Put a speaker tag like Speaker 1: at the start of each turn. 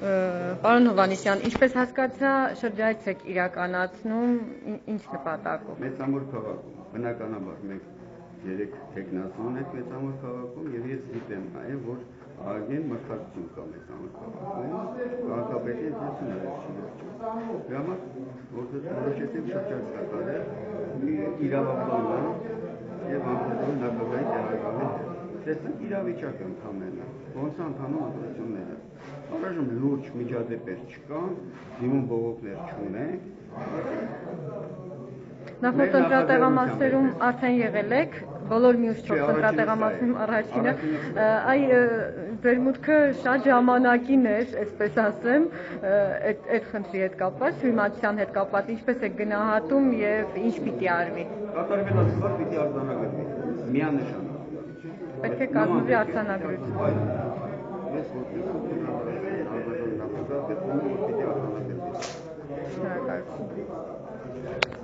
Speaker 1: Պարոն Հովհաննիսյան, ինչպես հասկացա, շրջայց եք իրականացնում, ինչ նպատակով։
Speaker 2: Մեծամոր քաղաքում, բնականաբար մենք 3 թեկնածու ենք մեծամոր քաղաքում եւ ես գիտեմ նաեւ, որ ԱԳ-ն մրցակցություն կա մեծամոր քաղաքում, քաղաքապետի ընտրություններ չի վերջում։ Դրա համար որոշեցինք շրջայց կատարել իրավաբանն եւ անձնական նախագահի տեղակալի հետ։ Տեսնենք իրավիճակը ընդհանրապես, ոնց է ընթանում ընտրությունները։ Առայժմ լուրջ միջադեպեր չկան, դիմում բողոքներ չունենք։
Speaker 1: Նախորդ ընտրատեղամասերում արդեն եղել եք, բոլոր մյուս 4 ընտրատեղամասերում առաջինը, այ վերմուտքը շատ ժամանակին էր, այսպես ասեմ, այդ խնդրի հետ կապված, թյուրիմացության հետ կապված, ինչպես եք գնահատում եւ ինչ պիտի արվի։
Speaker 2: Կատարվելացի բար պիտի արձանագրվի, միանշանակ։
Speaker 1: Պետք է կազմվի արձանագրություն։
Speaker 2: Ես որպես նախագահ պետք է արձանագրվի։
Speaker 1: Շնորհակալություն։